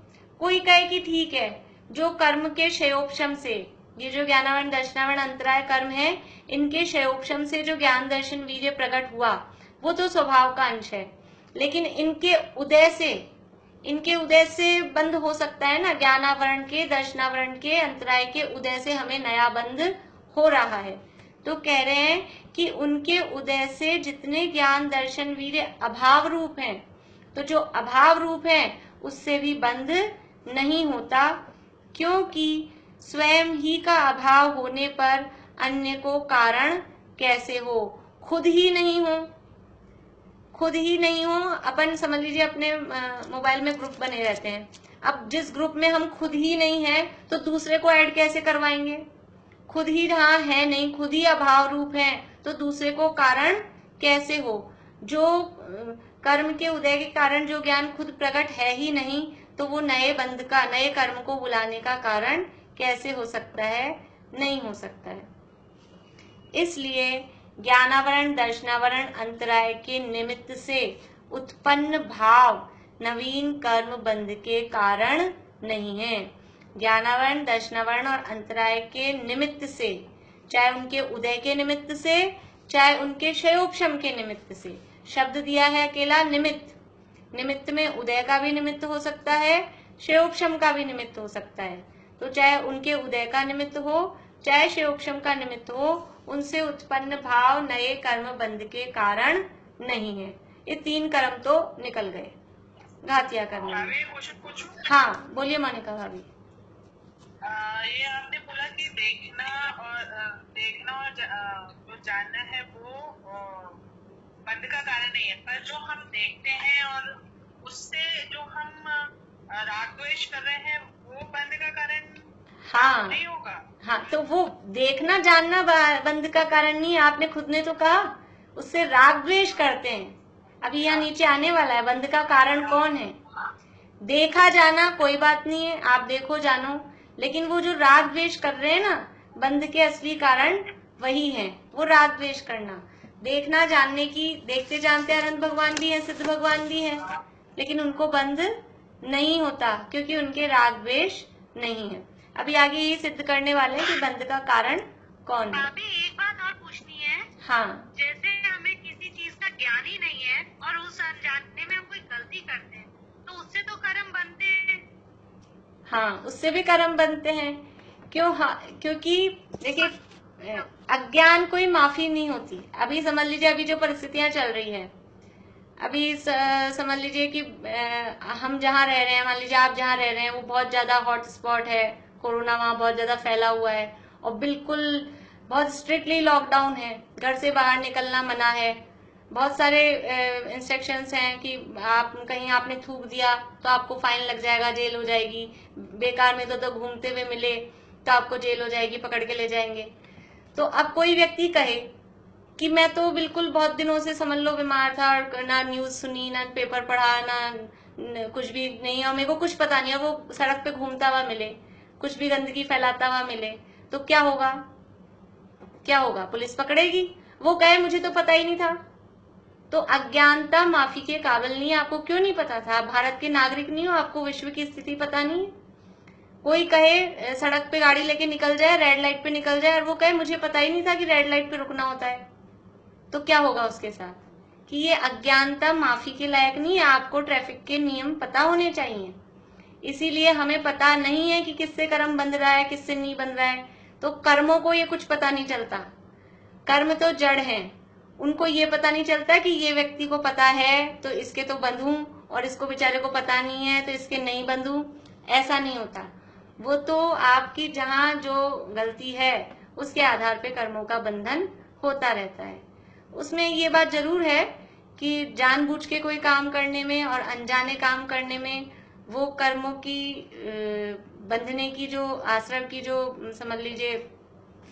कोई कहे कि ठीक है, जो कर्म के क्षयोपशम से, ये जो ज्ञानावरण दर्शनावरण अंतराय कर्म है, इनके क्षयोपशम से जो ज्ञान दर्शन वीर्य प्रकट हुआ, वो तो स्वभाव का अंश है, लेकिन इनके उदय से बंध हो सकता है ना। ज्ञानावरण के, दर्शनावरण के, अंतराय के उदय से हमें नया बंध हो रहा है। तो कह रहे हैं कि उनके उदय से जितने ज्ञान दर्शन वीर्य अभाव रूप हैं, तो जो अभाव रूप है उससे भी बंध नहीं होता, क्योंकि स्वयं ही का अभाव होने पर अन्य को कारण कैसे हो। खुद ही नहीं हो, खुद ही नहीं हो। अपन समझ लीजिए अपने मोबाइल में ग्रुप बने रहते हैं, अब जिस ग्रुप में हम खुद ही नहीं है, तो दूसरे को ऐड कैसे करवाएंगे? खुद ही रहा है नहीं, खुद ही अभाव रूप है, तो दूसरे को कारण कैसे हो। जो कर्म के उदय के कारण जो ज्ञान खुद प्रकट है ही नहीं, तो वो नए बंध का, नए कर्म को बुलाने का कारण कैसे हो सकता है? नहीं हो सकता है। इसलिए ज्ञानावरण दर्शनावरण अंतराय के निमित्त से उत्पन्न भाव नवीन कर्म बंध के कारण नहीं है। ज्ञानावरण दर्शनावरण और अंतराय के निमित्त से, चाहे उनके उदय के निमित्त से, चाहे उनके क्षयोपशम के निमित्त से। शब्द दिया है अकेला निमित्त। निमित्त में उदय का भी निमित्त हो सकता है, क्षयोपशम का भी निमित्त हो सकता है। तो चाहे उनके उदय का निमित्त हो, चाहे क्षयोपशम का निमित्त हो, उनसे उत्पन्न भाव नए कर्म बंध के कारण नहीं है। ये 3 कर्म तो निकल गए घातिया कर्म में। हाँ बोलिए मोनिका भाभी। ये आपने बोला कि देखना और जो जानना है वो बंध का कारण नहीं है, पर जो हम देखते हैं और उससे जो हम राग द्वेष कर रहे हैं वो बंध का कारण हाँ नहीं होगा। हाँ, तो वो देखना जानना बंध का कारण नहीं है। आपने खुद ने तो कहा उससे राग द्वेष करते हैं। अभी यहाँ नीचे आने वाला है बंध का कारण कौन है। देखा जाना कोई बात नहीं है, आप देखो जानो, लेकिन वो जो राग द्वेष कर रहे हैं ना, बंध के असली कारण वही है, वो राग द्वेष करना। देखना जानने की, देखते जानते अनंत भगवान भी हैं, सिद्ध भगवान भी हैं, लेकिन उनको बंध नहीं होता क्योंकि उनके राग द्वेष नहीं है। अभी आगे ये सिद्ध करने वाले हैं कि बंध का कारण कौन है। अभी एक बात और पूछनी है। हाँ, जैसे हमें किसी चीज का ज्ञान ही नहीं है और उस अनजाने में हम कोई गलती करते हैं तो उससे तो कर्म बनते हैं। हाँ, उससे भी कर्म बनते हैं। क्यों? हाँ, क्योंकि देखिए अज्ञान कोई माफी नहीं होती। अभी समझ लीजिए, अभी जो परिस्थितियां चल रही है, अभी समझ लीजिए कि हम जहाँ रह रहे हैं, मान लीजिए आप जहाँ रह रहे हैं वो बहुत ज्यादा हॉट स्पॉट है, कोरोना वहाँ बहुत ज्यादा फैला हुआ है और बिल्कुल बहुत स्ट्रिक्टली लॉकडाउन है, घर से बाहर निकलना मना है। बहुत सारे इंस्ट्रक्शंस हैं कि आप कहीं आपने थूक दिया तो आपको फाइन लग जाएगा, जेल हो जाएगी। बेकार में तो घूमते हुए मिले तो आपको जेल हो जाएगी, पकड़ के ले जाएंगे। तो अब कोई व्यक्ति कहे कि मैं तो बिल्कुल बहुत दिनों से समझ लो बीमार था और ना न्यूज सुनी, ना पेपर पढ़ा, ना कुछ भी नहीं, और मेरे को कुछ पता नहीं है, वो सड़क पे घूमता हुआ मिले, कुछ भी गंदगी फैलाता हुआ मिले, तो क्या होगा? क्या होगा? पुलिस पकड़ेगी। वो कहे मुझे तो पता ही नहीं था। तो अज्ञानता माफी के काबिल नहीं है। आपको क्यों नहीं पता था? भारत के नागरिक नहीं हो, आपको विश्व की स्थिति पता नहीं है? कोई कहे सड़क पे गाड़ी लेके निकल जाए, रेड लाइट पे निकल जाए, और वो कहे मुझे पता ही नहीं था कि रेड लाइट पे रुकना होता है, तो क्या होगा उसके साथ? कि ये अज्ञानता माफी के लायक नहीं है। आपको ट्रैफिक के नियम पता होने चाहिए। इसीलिए हमें पता नहीं है कि किससे कर्म बंध रहा है, किससे नहीं बंध रहा है। तो कर्मों को ये कुछ पता नहीं चलता। कर्म तो जड़ हैं, उनको ये पता नहीं चलता कि ये व्यक्ति को पता है तो इसके तो बंधूं, और इसको बेचारे को पता नहीं है तो इसके नहीं बंधूं। ऐसा नहीं होता। वो तो आपकी जहाँ जो गलती है उसके आधार पे कर्मों का बंधन होता रहता है। उसमें ये बात जरूर है कि जानबूझ के कोई काम करने में और अनजाने काम करने में वो कर्मों की बंधने की जो आश्रम की जो समझ लीजिए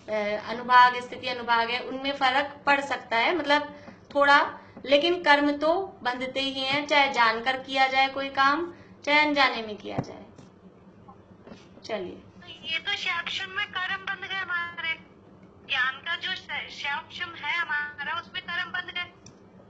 अनुभाग, स्थिति अनुभाग है, उनमें फर्क पड़ सकता है, मतलब थोड़ा, लेकिन कर्म तो बंधते ही हैं, चाहे जानकर किया जाए कोई काम, चाहे अनजाने में किया जाए। चलिए, तो ये तो क्षयोपशम में कर्म बंध गए हमारे। ज्ञान का जो क्षयोपशम है हमारा, उसमें कर्म बंध गए।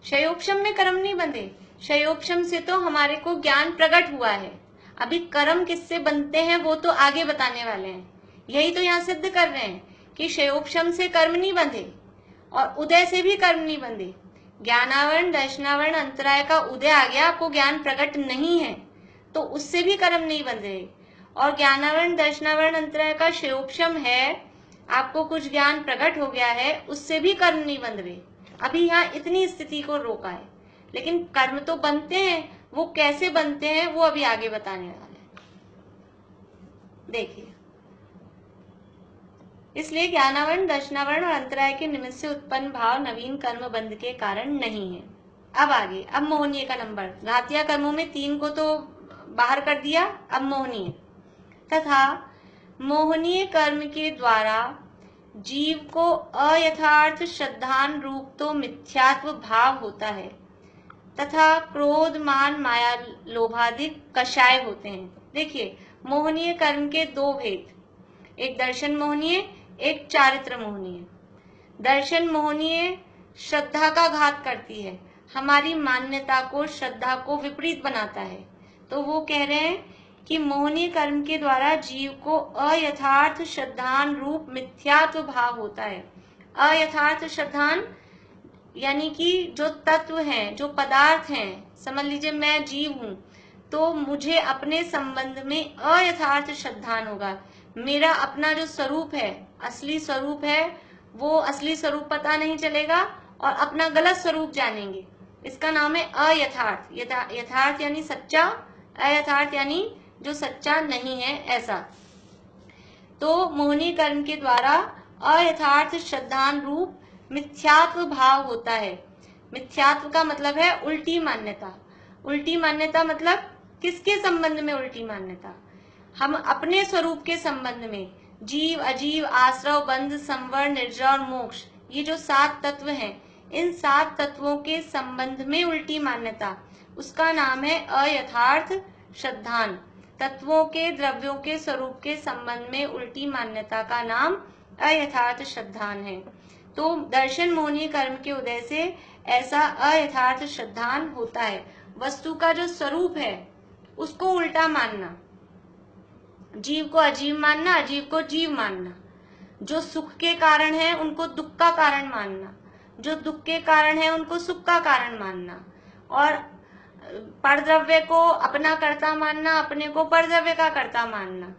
क्षयोपशम में कर्म नहीं बंधे। क्षयोपशम से तो हमारे को ज्ञान प्रकट हुआ है। अभी कर्म किससे बनते हैं वो तो आगे बताने वाले हैं। यही तो यहाँ सिद्ध कर रहे हैं कि क्षयोपशम से कर्म नहीं बंधे और उदय से भी कर्म नहीं बंधे। ज्ञानावरण दर्शनावरण अंतराय का उदय आ गया, आपको ज्ञान प्रकट नहीं है तो उससे भी कर्म नहीं बंधे। और ज्ञानावरण दर्शनावरण अंतराय का क्षयोपशम है, आपको कुछ ज्ञान प्रकट हो गया है, उससे भी कर्म नहीं बंध रहे। अभी यहाँ इतनी स्थिति को रोका है, लेकिन कर्म तो बनते हैं। वो कैसे बनते हैं वो अभी आगे बताने वाले हैं। देखिए, इसलिए ज्ञानावरण दर्शनावरण और अंतराय के निमित्त से उत्पन्न भाव नवीन कर्म बंध के कारण नहीं है। अब आगे, अब मोहनीय का नंबर। घातिया कर्मों में 3 को तो बाहर कर दिया, अब मोहनीय। तथा मोहनीय कर्म के द्वारा जीव को अयथार्थ श्रद्धान रूप तो मिथ्यात्व भाव होता है तथा क्रोध मान माया लोभादिक कषाय होते हैं। देखिए, मोहनीय कर्म के 2 भेद। एक दर्शन मोहनीय, एक चारित्र मोहनीय। दर्शन मोहनीय श्रद्धा का घात करती है, हमारी मान्यता को, श्रद्धा को विपरीत बनाता है। तो वो कह रहे हैं कि मोहनीय कर्म के द्वारा जीव को अयथार्थ श्रद्धान रूप मिथ्यात्व भाव होता है। अयथार्थ श्रद्धान यानी कि जो तत्व हैं, जो पदार्थ हैं, समझ लीजिए मैं जीव हूं, तो मुझे अपने संबंध में अयथार्थ श्रद्धान होगा। मेरा अपना जो स्वरूप है, असली स्वरूप है, वो असली स्वरूप पता नहीं चलेगा और अपना गलत स्वरूप जानेंगे। इसका नाम है अयथार्थ। यथार्थ यानी सच्चा, अयथार्थ यानी जो सच्चा नहीं है, ऐसा। तो मोहनीय कर्म के द्वारा अयथार्थ श्रद्धान रूप मिथ्यात्व भाव होता है। मिथ्यात्व का मतलब है उल्टी मान्यता। उल्टी मान्यता मतलब किसके संबंध में उल्टी मान्यता? हम अपने स्वरूप के संबंध में, जीव, अजीव, आश्रव, बंध, संवर, निर्जर और मोक्ष, ये जो 7 तत्व हैं, इन 7 तत्वों के संबंध में उल्टी मान्यता, उसका नाम है अयथार्थ श्रद्धान। तत्वों के, द्रव्यों के स्वरूप के संबंध में उल्टी मान्यता का नाम अयथार्थ श्रद्धान है। तो दर्शन मोहनीय कर्म के उदय से ऐसा अयथार्थ श्रद्धान होता है। वस्तु का जो स्वरूप है उसको उल्टा मानना, जीव को अजीव मानना, अजीव को जीव मानना, जो सुख के कारण है उनको दुख का कारण मानना, जो दुख के कारण है उनको सुख का कारण मानना, और परद्रव्य को अपना कर्ता मानना, अपने को परद्रव्य का कर्ता मानना,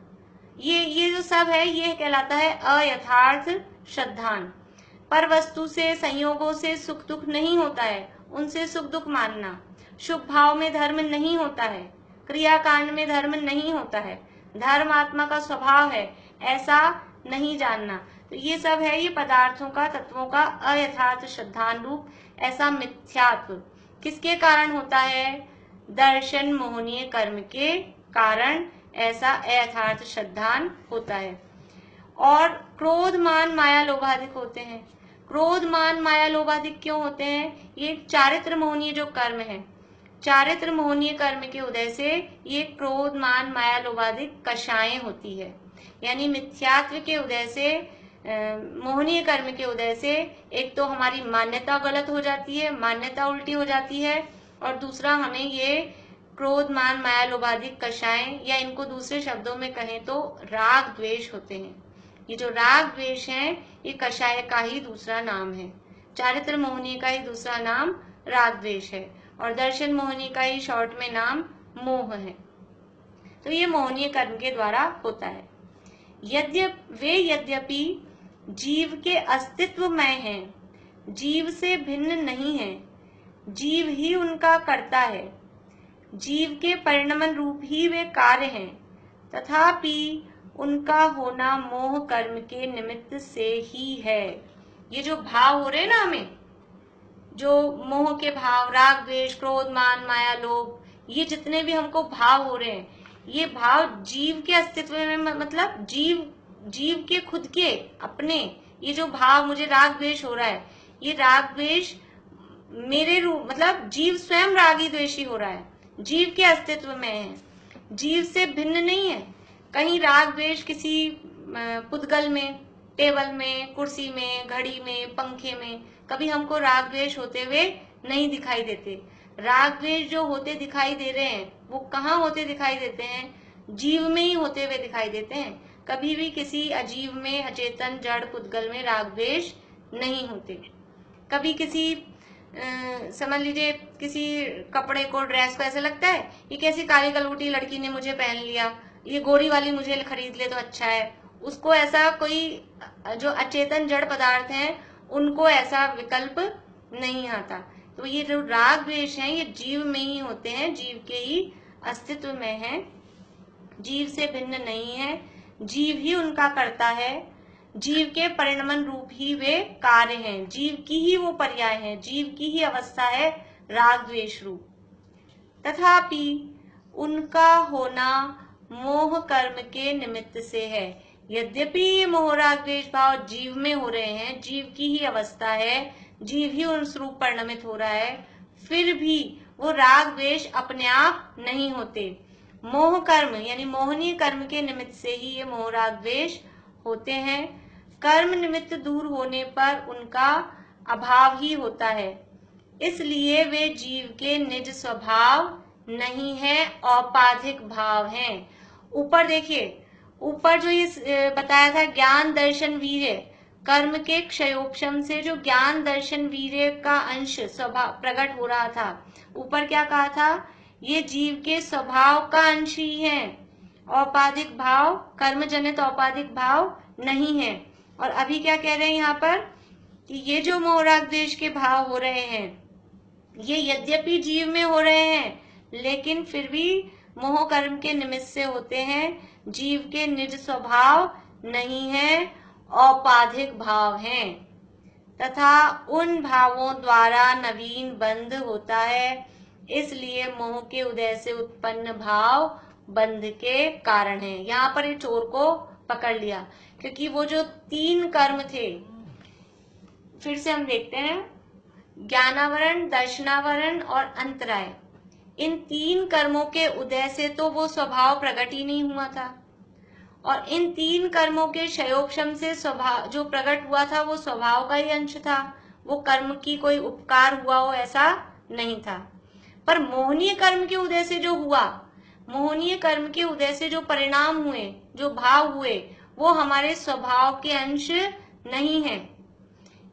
ये जो सब है ये कहलाता है अयथार्थ श्रद्धान। पर वस्तु से, संयोगों से सुख दुख नहीं होता है, उनसे सुख दुख मानना। शुभ भाव में धर्म नहीं होता है, क्रियाकांड में धर्म नहीं होता है, धर्म आत्मा का स्वभाव है, ऐसा नहीं जानना। तो ये सब है, ये पदार्थों का, तत्वों का अयथार्थ श्रद्धान रूप ऐसा मिथ्यात्व किसके कारण होता है? दर्शन मोहनीय कर्म के कारण ऐसा अयथार्थ श्रद्धान होता है। और क्रोध, मान, माया, लोभादिक होते हैं। क्रोध, मान, माया, लोभादिक क्यों होते हैं? ये चारित्र मोहनीय जो कर्म है, चारित्र मोहनीय कर्म के उदय से ये क्रोध, मान, माया, लोभादिक कषाएं होती है। यानी मिथ्यात्व के उदय से, मोहनीय कर्म के उदय से एक तो हमारी मान्यता गलत हो जाती है, मान्यता उल्टी हो जाती है, और दूसरा हमें ये क्रोध, मान, माया, लोभादिक कषाएं, या इनको दूसरे शब्दों में कहें तो राग द्वेष होते हैं। ये जो राग द्वेष है ये कषाय का ही दूसरा नाम है। चारित्र मोहनीय का ही दूसरा नाम राग द्वेष है, और दर्शन मोहनीय का ही शॉर्ट में नाम मोह है। तो ये मोहनीय कर्म के द्वारा होता है। यद्यपि जीव के अस्तित्व में है, जीव से भिन्न नहीं है, जीव ही उनका कर्ता है, जीव के परिणमन रूप ही वे कार्य हैं, तथापि उनका होना मोह कर्म के निमित्त से ही है। ये जो भाव हो रहे ना हमें, जो मोह के भाव, राग द्वेष, क्रोध, मान, माया, लोभ, ये जितने भी हमको भाव हो रहे हैं, ये भाव जीव के अस्तित्व में, मतलब जीव के खुद के अपने, ये जो भाव मुझे राग द्वेष हो रहा है, ये राग द्वेष मेरे रूप, मतलब जीव स्वयं रागी द्वेषी हो रहा है, जीव के अस्तित्व में है, जीव से भिन्न नहीं है। कहीं राग द्वेष किसी पुद्गल में, टेबल में, कुर्सी में, घड़ी में, पंखे में, कभी हमको राग द्वेष होते हुए नहीं दिखाई देते। राग द्वेष जो होते दिखाई दे रहे हैं वो कहाँ होते दिखाई देते हैं? जीव में ही होते हुए दिखाई देते हैं। कभी भी किसी अजीव में, अचेतन जड़ पुद्गल में राग द्वेष नहीं होते। कभी किसी समझ लीजिए किसी कपड़े को, ड्रेस को ऐसा लगता है ये कैसी काली कलवटी लड़की ने मुझे पहन लिया, ये गोरी वाली मुझे खरीद ले तो अच्छा है। उसको ऐसा कोई, जो अचेतन जड़ पदार्थ हैं उनको ऐसा विकल्प नहीं आता। तो ये जो राग द्वेष हैं ये जीव में ही होते हैं, जीव के ही अस्तित्व में है, जीव से भिन्न नहीं है, जीव ही उनका कर्ता है, जीव के परिणमन रूप ही वे कार्य हैं, जीव की ही वो पर्याय हैं, जीव की ही अवस्था है राग द्वेष रूप। तथापि उनका होना मोह कर्म के निमित्त से है। यद्यपि ये मोह राग द्वेष भाव जीव में हो रहे हैं, जीव की ही अवस्था है, जीव ही उन स्वरूप परिणमित हो रहा है, फिर भी वो राग द्वेष अपने आप नहीं होते। मोह कर्म यानी मोहनीय कर्म के निमित्त से ही ये मोह राग द्वेष होते हैं, कर्म निमित्त दूर होने पर उनका अभाव ही होता है। इसलिए वे जीव के निज स्वभाव नहीं है, औपाधिक भाव हैं। ऊपर देखिए, ऊपर जो ये बताया था ज्ञान दर्शन वीर्य, कर्म के क्षयोपशम से जो ज्ञान दर्शन वीर्य का अंश स्वभाव प्रकट हो रहा था, ऊपर क्या कहा था, ये जीव के स्वभाव का अंश ही है, औपाधिक भाव, कर्म जनित औपाधिक भाव नहीं है। और अभी क्या कह रहे हैं यहाँ पर कि ये जो मोह राग द्वेष के भाव हो रहे हैं, ये यद्यपि जीव में हो रहे हैं, लेकिन फिर भी मोह कर्म के निमित्त से होते हैं, जीव के निज स्वभाव नहीं है, औपाधिक भाव हैं, तथा उन भावों द्वारा नवीन बंध होता है। इसलिए मोह के उदय से उत्पन्न भाव बंध के कारण है। यहाँ पर ये चोर को पकड़ लिया, क्योंकि वो जो 3 कर्म थे, फिर से हम देखते हैं, ज्ञानावरण, दर्शनावरण और अंतराय, इन 3 कर्मों के उदय से तो वो स्वभाव प्रकट ही नहीं हुआ था, और इन 3 कर्मों के क्षयोपशम से स्वभाव जो प्रकट हुआ था वो स्वभाव का ही अंश था, वो कर्म की कोई उपकार हुआ हो ऐसा नहीं था। पर मोहनीय कर्म के उदय से जो हुआ, मोहनीय कर्म के उदय से जो परिणाम हुए, जो भाव हुए, वो हमारे स्वभाव के अंश नहीं है।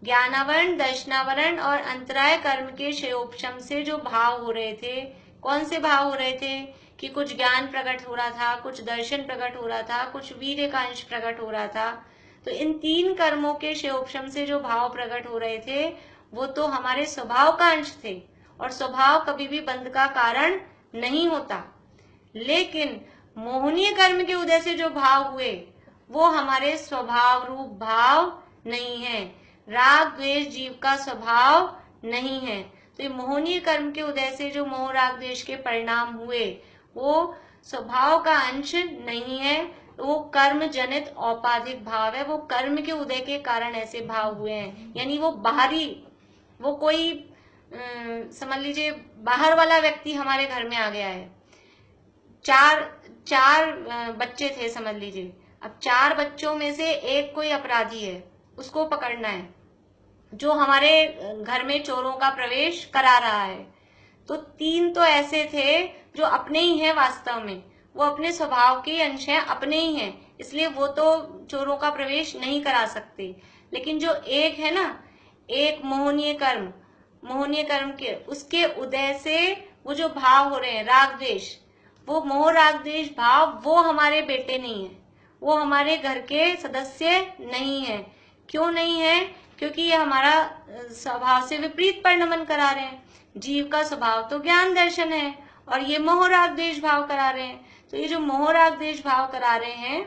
ज्ञानावरण, दर्शनावरण और अंतराय कर्म के क्षयोपशम से जो भाव हो रहे थे, कौन से भाव हो रहे थे कि कुछ ज्ञान प्रकट हो रहा था, कुछ दर्शन प्रकट हो रहा था, कुछ वीर्य का अंश प्रकट हो रहा था। तो इन 3 कर्मों के क्षयोपशम से जो भाव प्रकट हो रहे थे, वो तो हमारे स्वभाव का अंश थे, और स्वभाव कभी भी बंध का कारण नहीं होता। लेकिन मोहनीय कर्म के उदय से जो भाव हुए, वो हमारे स्वभाव रूप भाव नहीं है, राग द्वेष जीव का स्वभाव नहीं है। तो ये मोहनीय कर्म के उदय से जो मोह राग द्वेष के परिणाम हुए, वो स्वभाव का अंश नहीं है, वो कर्म जनित औपाधिक भाव है, वो कर्म के उदय के कारण ऐसे भाव हुए हैं। यानी वो बाहरी, वो कोई समझ लीजिए बाहर वाला व्यक्ति हमारे घर में आ गया है, चार बच्चे थे समझ लीजिए, अब 4 बच्चों में से एक कोई अपराधी है, उसको पकड़ना है, जो हमारे घर में चोरों का प्रवेश करा रहा है। तो 3 तो ऐसे थे जो अपने ही हैं, वास्तव में वो अपने स्वभाव के अंश हैं, अपने ही हैं, इसलिए वो तो चोरों का प्रवेश नहीं करा सकते। लेकिन जो एक है ना, एक मोहनीय कर्म के उसके उदय से वो जो भाव हो रहे हैं राग द्वेष, वो मोह राग द्वेष भाव, वो हमारे बेटे नहीं है, वो हमारे घर के सदस्य नहीं है। क्यों नहीं है? क्योंकि ये हमारा स्वभाव से विपरीत परिणमन करा रहे हैं। जीव का स्वभाव तो ज्ञान दर्शन है, और ये मोह राग द्वेष भाव करा रहे हैं। तो ये जो मोह राग द्वेष भाव करा रहे हैं,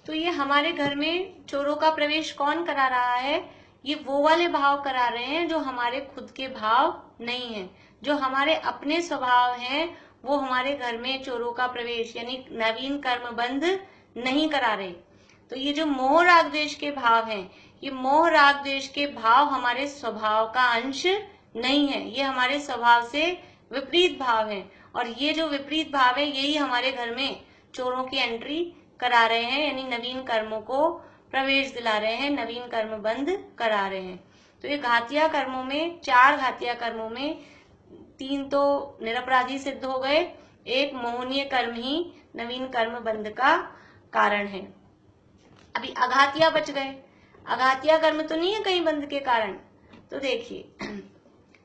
तो ये हमारे घर में चोरों का प्रवेश कौन करा रहा है? ये वो वाले भाव करा रहे हैं जो हमारे खुद के भाव नहीं है, जो हमारे अपने स्वभाव हैं, वो हमारे घर में चोरों का प्रवेश यानी नवीन कर्म बंध नहीं करा रहे। तो ये जो मोह राग द्वेष के भाव हैं, ये मोह राग द्वेष के भाव हमारे स्वभाव का अंश नहीं है, ये हमारे स्वभाव से विपरीत भाव हैं, और ये जो विपरीत भाव है यही हमारे घर में चोरों की एंट्री करा रहे हैं, यानी नवीन कर्मों को प्रवेश दिला रहे हैं, नवीन कर्म बंद करा रहे हैं। तो ये घातिया कर्मों में, 4 घातिया कर्मों में 3 तो निरपराधी सिद्ध हो गए, एक मोहनीय कर्म ही नवीन कर्म बंध का कारण है। अभी अघातिया बच गए। अघातिया कर्म तो नहीं है कहीं बंध के कारण। तो देखिए,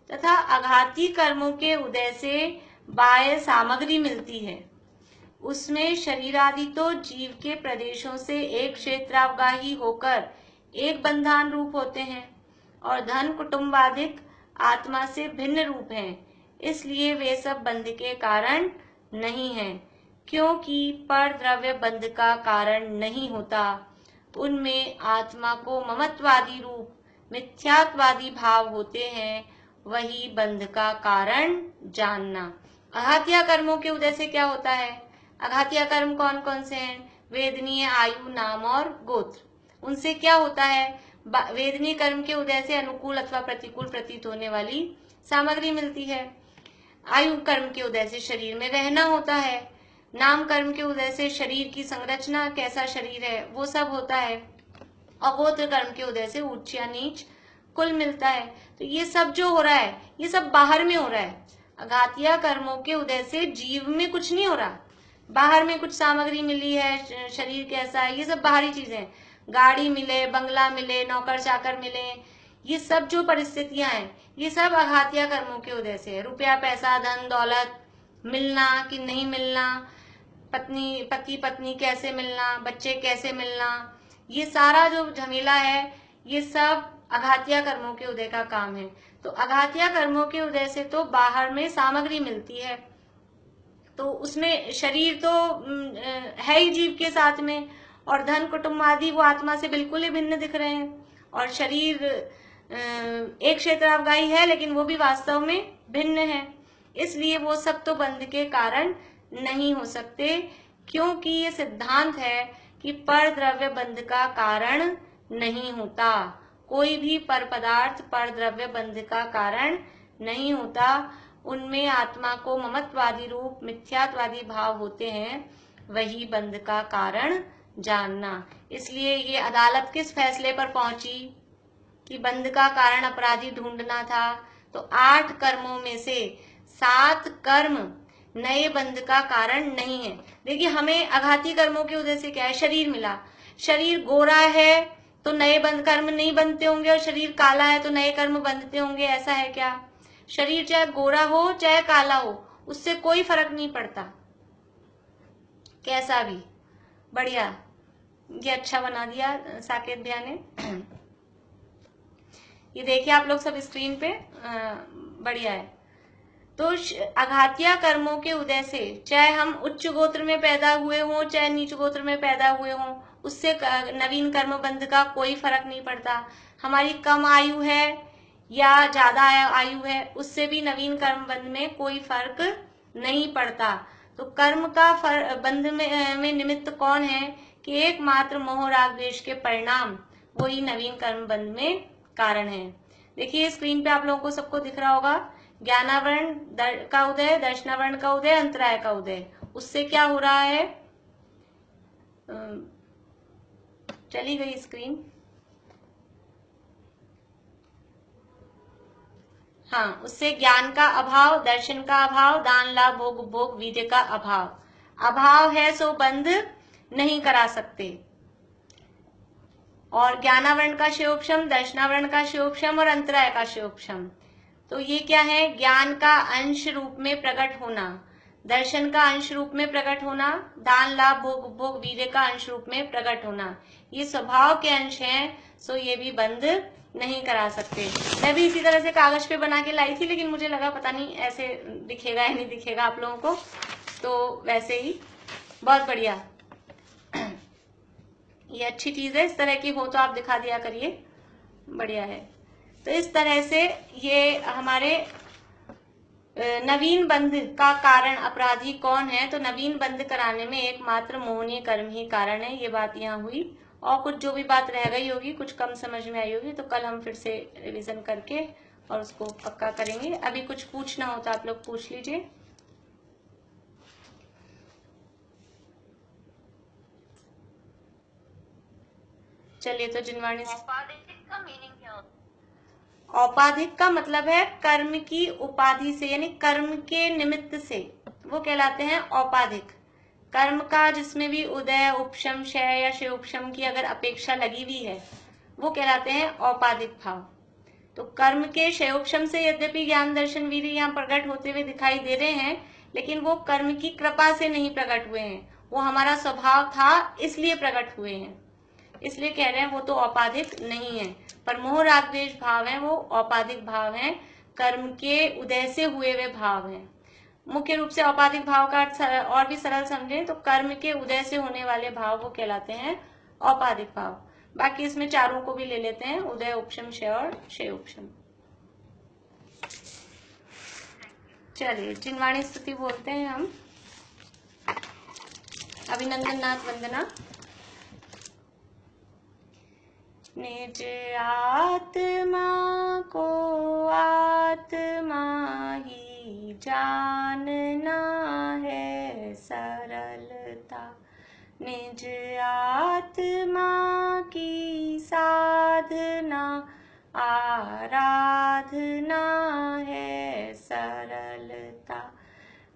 तथा अघाती कर्मों के उदय से बाह्य सामग्री मिलती है, उसमें शरीर आदि तो जीव के प्रदेशों से एक क्षेत्रावगाही होकर एक बंधान रूप होते हैं, और धन कुटुंब आदिक आत्मा से भिन्न रूप हैं, इसलिए वे सब बंध के कारण नहीं हैं, क्योंकि पर द्रव्य बंध का कारण नहीं होता। उनमें आत्मा को ममत्वादी रूप मिथ्यात्वादी भाव होते हैं, वही बंध का कारण जानना। अघातिया कर्मों के उदय से क्या होता है? अघातिया कर्म कौन कौन से हैं? वेदनीय, आयु, नाम और गोत्र। उनसे क्या होता है? वेदनीय कर्म के उदय से अनुकूल अथवा प्रतिकूल प्रतीत होने वाली सामग्री मिलती है। आयु कर्म के उदय से शरीर में रहना होता है। नाम कर्म के उदय से शरीर की संरचना, कैसा शरीर है वो सब होता है। और गोत्र कर्म के उदय से उच्च या नीच कुल मिलता है। तो ये सब जो हो रहा है ये सब बाहर में हो रहा है। अघातिया कर्मों के उदय से जीव में कुछ नहीं हो रहा, बाहर में कुछ सामग्री मिली है, शरीर कैसा है, ये सब बाहरी चीजें, गाड़ी मिले, बंगला मिले, नौकर चाकर मिले, ये सब जो परिस्थितियां हैं ये सब अघातिया कर्मों के उदय से है। रुपया पैसा धन दौलत मिलना कि नहीं मिलना, पति पत्नी कैसे मिलना, बच्चे कैसे मिलना, ये सारा जो झमेला है ये सब अघातिया कर्मों के उदय का काम है। तो अघातिया कर्मों के उदय से तो बाहर में सामग्री मिलती है, तो उसमें शरीर तो है ही जीव के साथ में, और धन कुटुंब आदि वो आत्मा से बिल्कुल ही भिन्न दिख रहे हैं। और शरीर एक क्षेत्रावगाही है लेकिन वो भी वास्तव में भिन्न है, इसलिए वो सब तो बंध के कारण नहीं हो सकते, क्योंकि ये सिद्धांत है कि पर द्रव्य बंध का कारण नहीं होता। कोई भी पर पदार्थ पर द्रव्य बंध का कारण नहीं होता। उनमें आत्मा को ममत्वादी रूप मिथ्यात्वादी भाव होते हैं, वही बंध का कारण जानना। इसलिए ये अदालत किस फैसले पर पहुंची कि बंध का कारण अपराधी ढूंढना था। तो 8 कर्मों में से 7 कर्म नए बंध का कारण नहीं है। देखिए हमें अघाती कर्मों के उदय से क्या है, शरीर मिला। शरीर गोरा है तो नए बंध कर्म नहीं बनते होंगे, और शरीर काला है तो नए कर्म बनते होंगे, ऐसा है क्या? शरीर चाहे गोरा हो चाहे काला हो उससे कोई फर्क नहीं पड़ता, कैसा भी। बढ़िया, ये अच्छा बना दिया साकेत भैया ने। ये देखिए आप लोग सब स्क्रीन पे, बढ़िया है। तो अघातिया कर्मों के उदय से चाहे हम उच्च गोत्र में पैदा हुए हों चाहे नीच गोत्र में पैदा हुए हों, उससे नवीन कर्म बंध का कोई फर्क नहीं पड़ता। हमारी कम आयु है या ज्यादा आयु है, उससे भी नवीन कर्म बंध में कोई फर्क नहीं पड़ता। तो कर्म का बंध में निमित्त कौन है कि एकमात्र मोह राग द्वेष के परिणाम वही नवीन कर्म बंध में कारण है। देखिए स्क्रीन पे आप लोगों को सबको दिख रहा होगा, ज्ञानावरण का उदय, दर्शनावरण का उदय, अंतराय का उदय। उससे क्या हो रहा है, चली गई स्क्रीन, हाँ, उससे ज्ञान का अभाव, दर्शन का अभाव, दान लाभ भोग भोग वीर्य का अभाव है, सो बंध नहीं करा सकते। और ज्ञानावरण का शिवोपशम, दर्शनावरण का शिवोपशम और अंतराय का शिवोपशम। तो ये क्या है, ज्ञान का अंश रूप में प्रकट होना, दर्शन का अंश रूप में प्रकट होना, दान लाभ भोग भोग वीर्य का अंश रूप में प्रकट होना, ये स्वभाव के अंश हैं, सो ये भी बंद नहीं करा सकते। मैं भी इसी तरह से कागज पे बना के लाई थी, लेकिन मुझे लगा पता नहीं ऐसे दिखेगा या नहीं दिखेगा आप लोगों को, तो वैसे ही बहुत बढ़िया। ये अच्छी चीज है, इस तरह की हो तो आप दिखा दिया करिए, बढ़िया है। तो इस तरह से ये हमारे नवीन बंध का कारण अपराधी कौन है, तो नवीन बंध कराने में एकमात्र मोहनीय कर्म ही कारण है, ये बात यहाँ हुई। और कुछ जो भी बात रह गई होगी, कुछ कम समझ में आई होगी, तो कल हम फिर से रिवीजन करके और उसको पक्का करेंगे। अभी कुछ पूछना हो तो आप लोग पूछ लीजिए। चलिए, तो जिनवाणी, औपाधिक का मीनिंग क्या होता है? औपाधिक का मतलब है कर्म की उपाधि से, यानी कर्म के निमित्त से, वो कहलाते हैं औपाधिक। कर्म का जिसमें भी उदय उपशम क्षय या क्षय उपशम की अगर अपेक्षा लगी हुई है, वो कहलाते हैं औपाधिक भाव। तो कर्म के क्षयोपशम से यद्यपि ज्ञान दर्शन वीर्य यहाँ प्रकट होते हुए दिखाई दे रहे हैं, लेकिन वो कर्म की कृपा से नहीं प्रकट हुए हैं, वो हमारा स्वभाव था इसलिए प्रकट हुए हैं, इसलिए कह रहे हैं वो तो औपाधिक नहीं है। पर मोह राग द्वेष भाव है वो औपाधिक भाव है, कर्म के उदय से हुए हुए भाव हैं। मुख्य रूप से औपाधिक भाव का अर्थ और भी सरल समझें तो कर्म के उदय से होने वाले भाव वो कहलाते हैं औपाधिक भाव। बाकी इसमें चारों को भी ले लेते हैं, उदय उपशम क्षय और क्षय उपशम। चलिए, जिनवाणी स्तुति बोलते हैं हम। अभिनंदन नाथ वंदना। निज आत्मा को आत्मा ही जानना है सरलता। निज आत्मा की साधना आराधना है सरलता।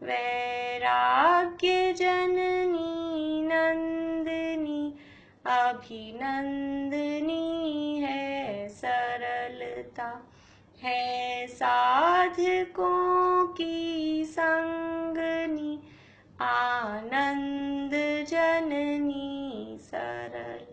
वैराग्य जननी नंदिनी अभिनंदनी है सरलता। है साधकों की संगनी आनंद जननी सरल